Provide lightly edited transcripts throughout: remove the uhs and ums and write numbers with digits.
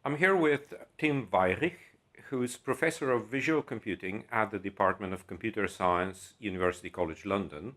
I'm here with Tim Weyrich, who's Professor of Visual Computing at the Department of Computer Science, University College London,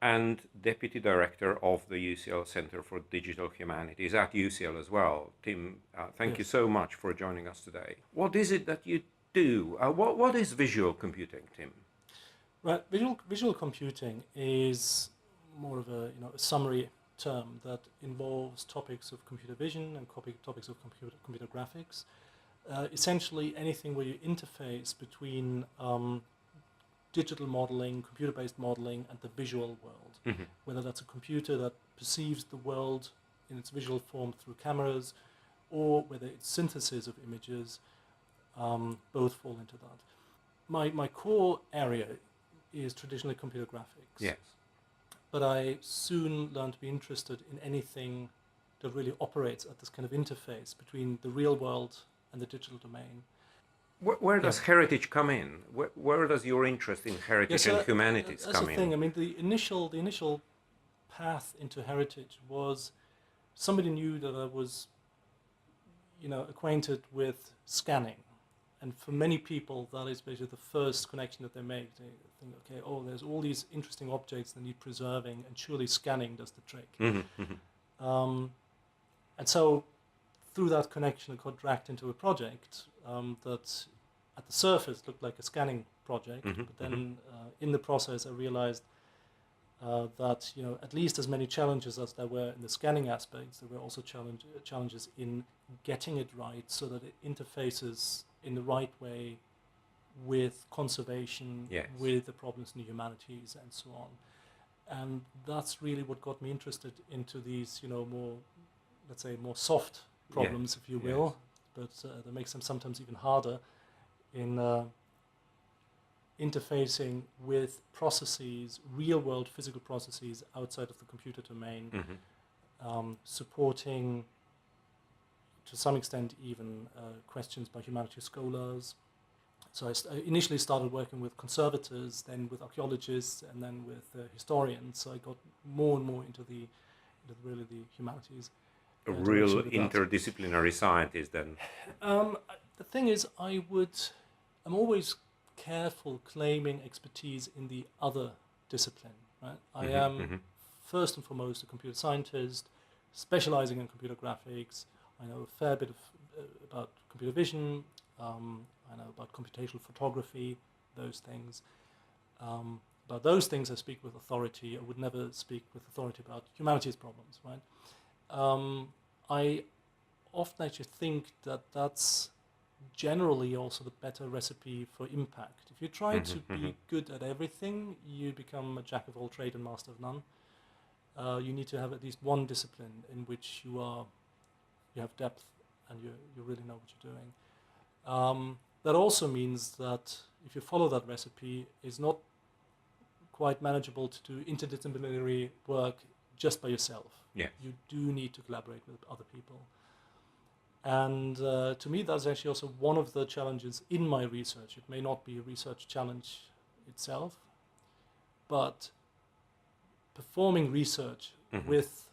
and Deputy Director of the UCL Center for Digital Humanities at UCL as well. Tim, thank you Yes. so much for joining us today. What is it that you do? What is visual computing, Tim? Right. Visual computing is more of a summary term that involves topics of computer vision and topics of computer graphics. Essentially, anything where you interface between digital modeling, computer-based modeling, and the visual world. Mm-hmm. Whether that's a computer that perceives the world in its visual form through cameras, or whether it's synthesis of images, both fall into that. My core area is traditionally computer graphics. Yes. But I soon learned to be interested in anything that really operates at this kind of interface between the real world and the digital domain. Where does heritage come in? Where does your interest in heritage and humanities that's come the in? thing. I mean, the initial path into heritage was somebody knew that I was, acquainted with scanning. And for many people, that is basically the first connection that they make. They think, okay, there's all these interesting objects that need preserving, and surely scanning does the trick. Mm-hmm, mm-hmm. And so, through that connection, I got dragged into a project that, at the surface, looked like a scanning project. Mm-hmm, But then, in the process, I realized that at least as many challenges as there were in the scanning aspects, there were also challenges in getting it right, so that it interfaces in the right way with conservation, Yes. with the problems in the humanities, and so on. And that's really what got me interested into these, more, let's say, more soft problems, if you will, but that makes them sometimes even harder in interfacing with processes, real-world physical processes outside of the computer domain, supporting, to some extent, even questions by humanities scholars. So I initially started working with conservators, then with archaeologists, and then with historians. So I got more and more into the humanities. A real interdisciplinary scientist, then. The thing is, I'm always careful claiming expertise in the other discipline. Right? I am first and foremost a computer scientist, specializing in computer graphics. I know a fair bit about computer vision. I know about computational photography, those things. About those things I speak with authority. I would never speak with authority about humanities problems, right? I often actually think that that's generally also the better recipe for impact. If you try to be good at everything, you become a jack of all trades and master of none. You need to have at least one discipline in which you have depth and you really know what you're doing. That also means that if you follow that recipe, it's not quite manageable to do interdisciplinary work just by yourself. Yes. You do need to collaborate with other people. And to me, that's actually also one of the challenges in my research. It may not be a research challenge itself, but performing research with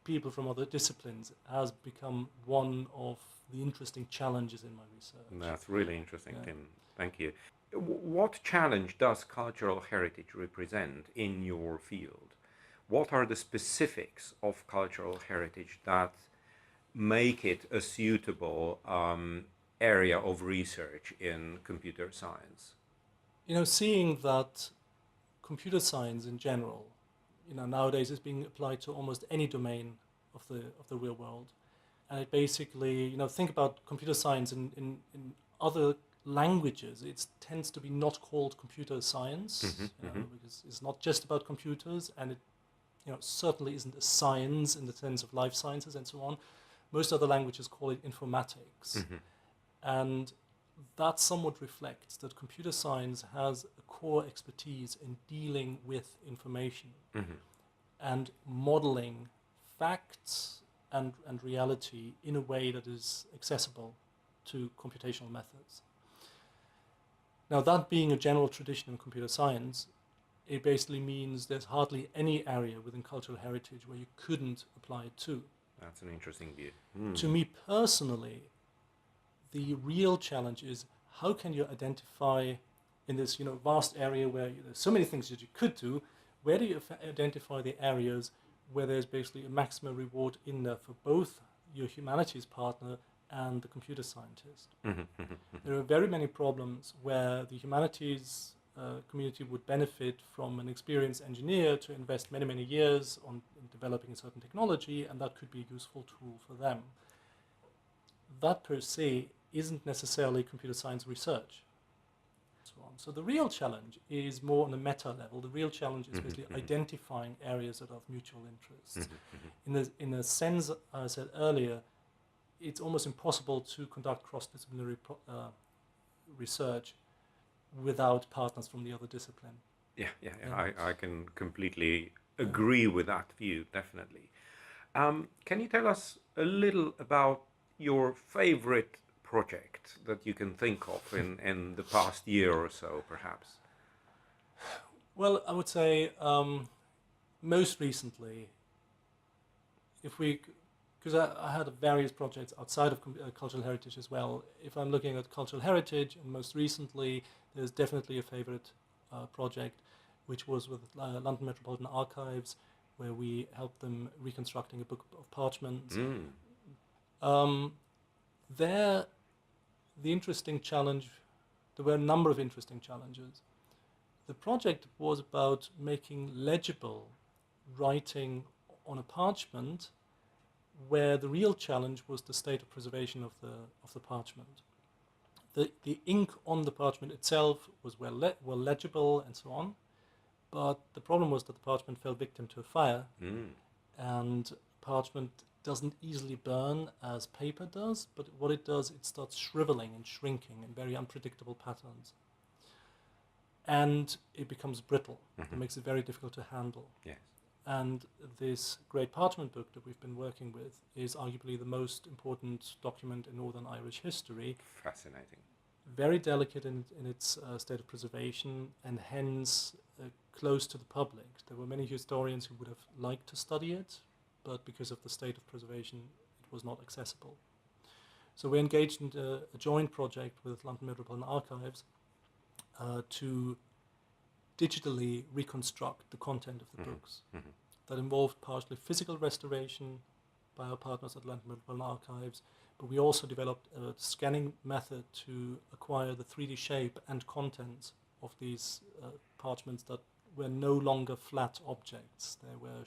people from other disciplines has become one of the interesting challenges in my research. That's really interesting, Tim. Thank you. What challenge does cultural heritage represent in your field? What are the specifics of cultural heritage that make it a suitable area of research in computer science? Seeing that computer science in general, nowadays is being applied to almost any domain of the real world. And it basically, think about computer science in other languages. It tends to be not called computer science, because it's not just about computers, and it certainly isn't a science in the sense of life sciences and so on. Most other languages call it informatics. And that somewhat reflects that computer science has a core expertise in dealing with information and modeling facts and reality in a way that is accessible to computational methods. Now, that being a general tradition in computer science, it basically means there's hardly any area within cultural heritage where you couldn't apply it to. That's an interesting view. To me personally, the real challenge is how can you identify in this vast area where there's so many things that you could do, where do you identify the areas where there's basically a maximum reward in there for both your humanities partner and the computer scientist. There are very many problems where the humanities community would benefit from an experienced engineer to invest many, many years in developing a certain technology, and that could be a useful tool for them. That per se isn't necessarily computer science research. So the real challenge is more on a meta level. The real challenge is basically identifying areas that are of mutual interest. In a sense, I said earlier, it's almost impossible to conduct cross-disciplinary research without partners from the other discipline. Yeah. I can completely agree with that view, definitely. Can you tell us a little about your favorite project that you can think of in the past year or so, perhaps? Well, I would say most recently, because I had various projects outside of cultural heritage as well. If I'm looking at cultural heritage, and most recently, there's definitely a favorite project, which was with London Metropolitan Archives, where we helped them reconstructing a book of parchment. The interesting challenge, there were a number of interesting challenges. The project was about making legible writing on a parchment, where the real challenge was the state of preservation of the parchment. The ink on the parchment itself was well legible and so on, but the problem was that the parchment fell victim to a fire, and parchment doesn't easily burn as paper does, but what it does, it starts shriveling and shrinking in very unpredictable patterns. And it becomes brittle. It makes it very difficult to handle. Yes. And this great parchment book that we've been working with is arguably the most important document in Northern Irish history. Fascinating. Very delicate in its state of preservation, and hence close to the public. There were many historians who would have liked to study it, but because of the state of preservation, it was not accessible. So we engaged in a joint project with London Metropolitan Archives to digitally reconstruct the content of the books. That involved partially physical restoration by our partners at London Metropolitan Archives, but we also developed a scanning method to acquire the 3D shape and contents of these parchments that were no longer flat objects. They were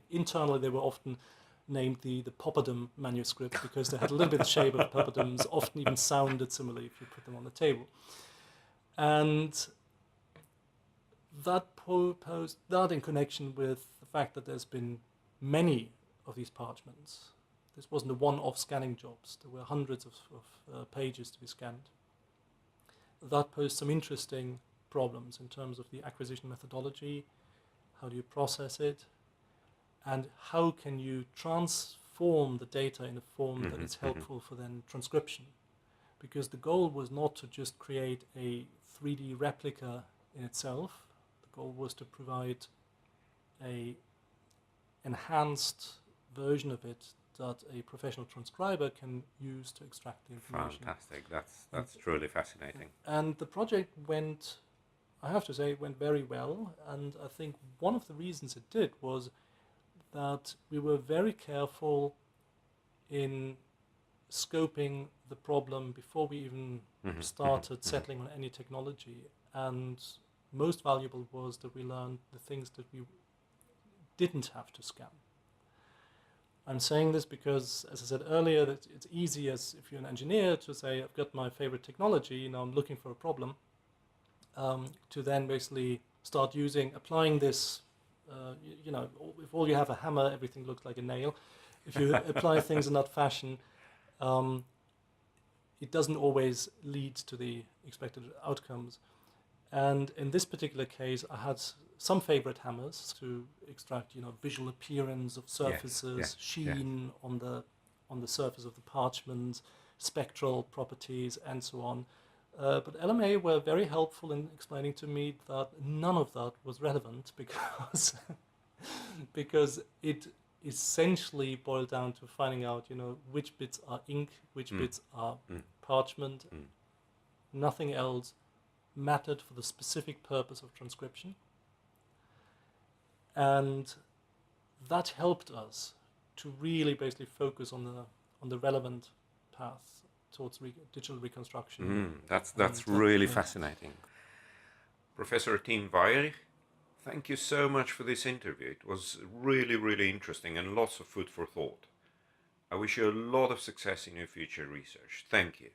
internally they were often named the Popperdam manuscript because they had a little bit of the shape of Popperdams, often even sounded similarly if you put them on the table. And that posed that in connection with the fact that there's been many of these parchments. This wasn't a one-off scanning jobs. There were hundreds of pages to be scanned. That posed some interesting problems in terms of the acquisition methodology. How do you process it? And how can you transform the data in a form that is helpful for then transcription? Because the goal was not to just create a 3D replica in itself. The goal was to provide a enhanced version of it that a professional transcriber can use to extract the information. Fantastic. That's truly fascinating. And the project went, I have to say, it went very well. And I think one of the reasons it did was that we were very careful in scoping the problem before we even started settling on any technology. And most valuable was that we learned the things that we didn't have to scan. I'm saying this because, as I said earlier, that it's easy as if you're an engineer to say, I've got my favorite technology, I'm looking for a problem, to then basically start applying this, if all you have a hammer, everything looks like a nail. If you apply things in that fashion, it doesn't always lead to the expected outcomes. And in this particular case, I had some favorite hammers to extract, visual appearance of surfaces, sheen on the surface of the parchment, spectral properties, and so on. But LMA were very helpful in explaining to me that none of that was relevant because it essentially boiled down to finding out, which bits are ink, which bits are parchment. Nothing else mattered for the specific purpose of transcription. And that helped us to really basically focus on the relevant path towards digital reconstruction. That's really fascinating. Professor Tim Weyrich, thank you so much for this interview. It was really, really interesting and lots of food for thought. I wish you a lot of success in your future research. Thank you.